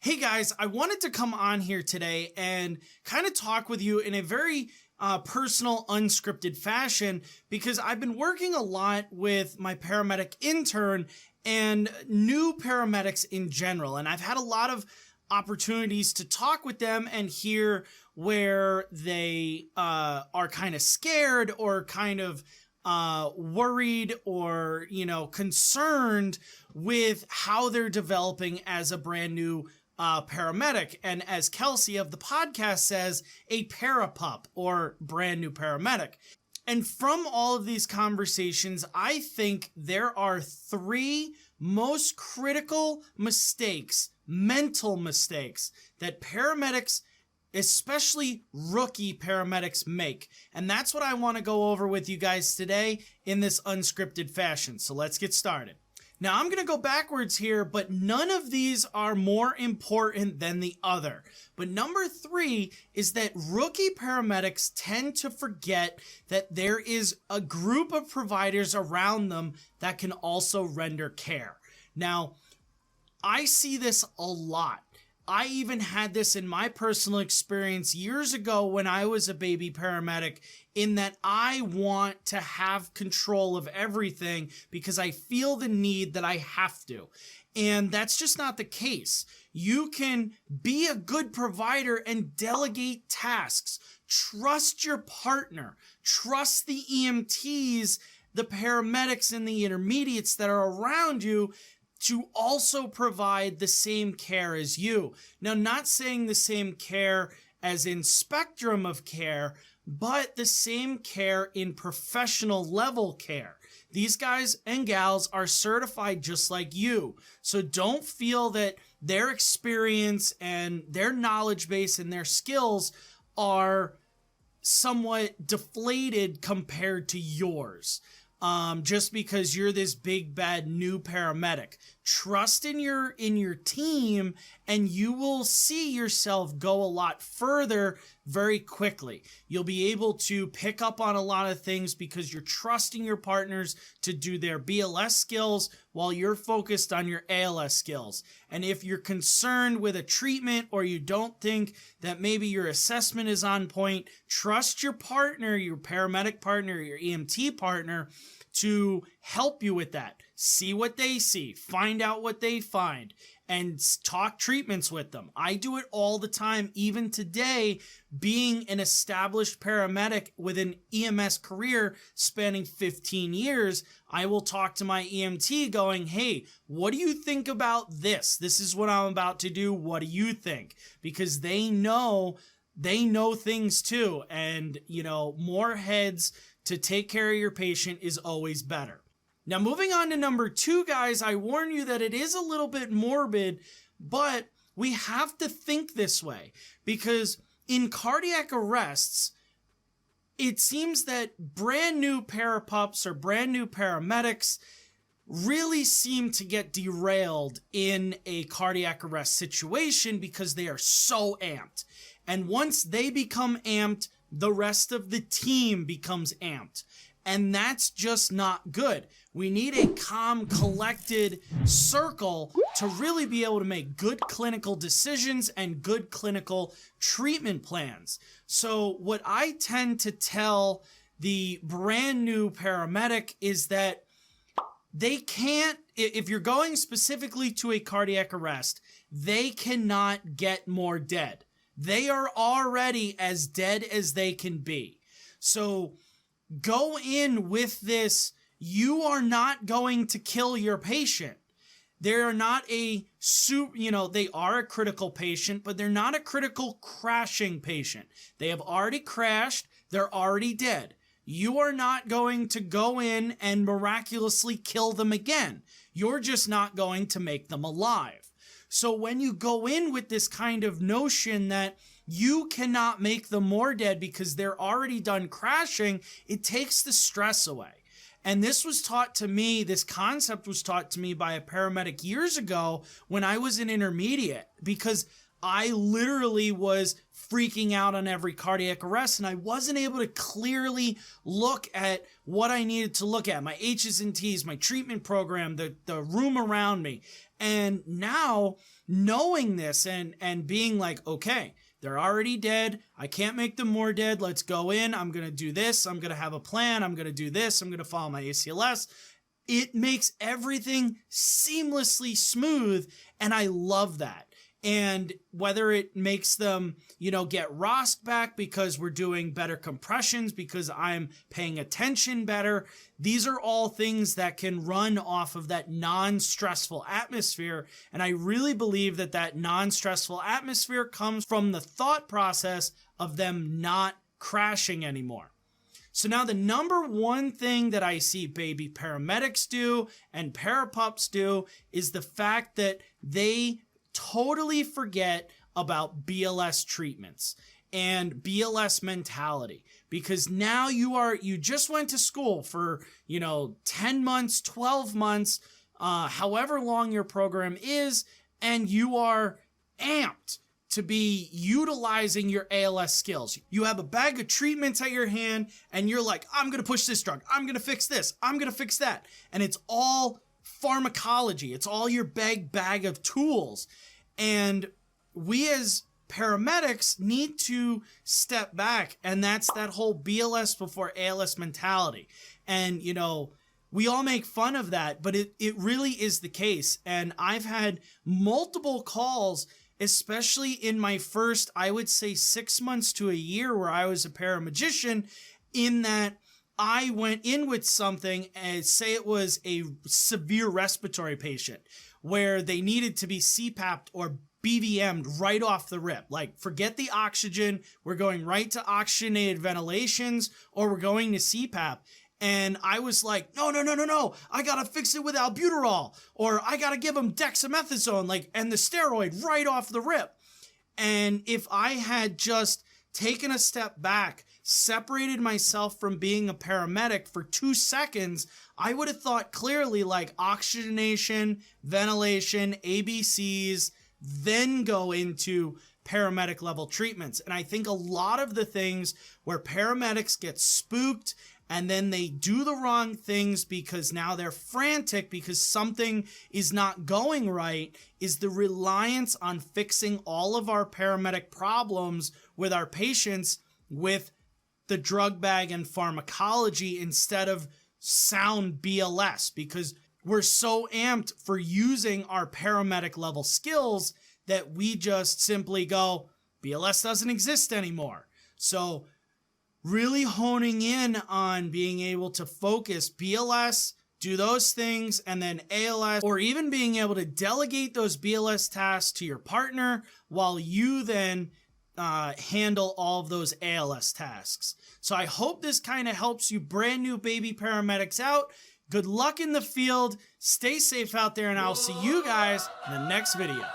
Hey guys, I wanted to come on here today and kind of talk with you in a very personal, unscripted fashion because I've been working a lot with my paramedic intern and new paramedics in general. And I've had a lot of opportunities to talk with them and hear where they are kind of scared or kind of worried or, concerned with how they're developing as a brand new paramedic. And as Kelsey of the podcast says, a parapup or brand new paramedic. And from all of these conversations, I think there are three most critical mistakes, mental mistakes, that paramedics, especially rookie paramedics, make. And that's what I want to go over with you guys today in this unscripted fashion. So let's get started. Now, I'm going to go backwards here, but none of these are more important than the other. But number three is that rookie paramedics tend to forget that there is a group of providers around them that can also render care. Now, I see this a lot. I even had this in my personal experience years ago when I was a baby paramedic, in that I want to have control of everything because I feel the need that I have to. And that's just not the case. You can be a good provider and delegate tasks. Trust your partner. Trust the EMTs, the paramedics, and the intermediates that are around you to also provide the same care as you. Now, not saying the same care as in spectrum of care, but the same care in professional level care. These guys and gals are certified just like you. So don't feel that their experience and their knowledge base and their skills are somewhat deflated compared to yours. Just because you're this big bad new paramedic. Trust in your team and you will see yourself go a lot further very quickly. You'll be able to pick up on a lot of things because you're trusting your partners to do their BLS skills while you're focused on your ALS skills. And if you're concerned with a treatment or you don't think that maybe your assessment is on point, trust your partner, your paramedic partner, your EMT partner, to help you with that. See what they see, find out what they find, and talk treatments with them. I do it all the time, even today, being an established paramedic with an EMS career spanning 15 years. I will talk to my EMT going, hey, what do you think about this? This is what I'm about to do. What do you think? Because they know things too. And, more heads to take care of your patient is always better. Now, moving on to number two, guys, I warn you that it is a little bit morbid, but we have to think this way because in cardiac arrests, it seems that brand new parapups or brand new paramedics really seem to get derailed in a cardiac arrest situation because they are so amped. And once they become amped, the rest of the team becomes amped. And that's just not good. We need a calm, collected circle to really be able to make good clinical decisions and good clinical treatment plans. So what I tend to tell the brand new paramedic is that they can't, if you're going specifically to a cardiac arrest, they cannot get more dead. They are already as dead as they can be. So go in with this, you are not going to kill your patient. They're not they are a critical patient, but they're not a critical crashing patient. They have already crashed, they're already dead. You are not going to go in and miraculously kill them again. You're just not going to make them alive. So when you go in with this kind of notion that you cannot make them more dead because they're already done crashing, it takes the stress away. And this concept was taught to me by a paramedic years ago when I was an intermediate, because I literally was freaking out on every cardiac arrest and I wasn't able to clearly look at what I needed to look at, my H's and T's, my treatment program, the room around me. And now knowing this and being like, okay, they're already dead. I can't make them more dead. Let's go in. I'm going to do this. I'm going to have a plan. I'm going to do this. I'm going to follow my ACLS. It makes everything seamlessly smooth, and I love that. And whether it makes them, get ROSC back because we're doing better compressions, because I'm paying attention better, these are all things that can run off of that non-stressful atmosphere. And I really believe that that non-stressful atmosphere comes from the thought process of them not crashing anymore. So now the number one thing that I see baby paramedics do and parapups do is the fact that they totally forget about BLS treatments and BLS mentality, because now you just went to school for, 10 months, 12 months, however long your program is, and you are amped to be utilizing your ALS skills. You have a bag of treatments at your hand and you're like, I'm going to push this drug. I'm going to fix this. I'm going to fix that. And it's all pharmacology. It's all your bag of tools. And we as paramedics need to step back. And that's that whole BLS before ALS mentality. And, we all make fun of that, but it really is the case. And I've had multiple calls, especially in my first, I would say 6 months to a year where I was a paramagician, in that I went in with something, and say it was a severe respiratory patient where they needed to be CPAP'd or BVM'd right off the rip. Like, forget the oxygen, we're going right to oxygenated ventilations, or we're going to CPAP. And I was like, no, I gotta fix it with albuterol, or I gotta give them dexamethasone, and the steroid right off the rip. And if I had just taken a step back, separated myself from being a paramedic for 2 seconds, I would have thought clearly, like oxygenation, ventilation, ABCs, then go into paramedic level treatments. And I think a lot of the things where paramedics get spooked and then they do the wrong things because now they're frantic because something is not going right is the reliance on fixing all of our paramedic problems with our patients with the drug bag and pharmacology instead of sound BLS, because we're so amped for using our paramedic level skills that we just simply go, BLS doesn't exist anymore. So really honing in on being able to focus BLS, do those things, and then ALS, or even being able to delegate those BLS tasks to your partner while you then handle all of those ALS tasks. So I hope this kind of helps you brand new baby paramedics out. Good luck in the field. Stay safe out there, and I'll see you guys in the next video.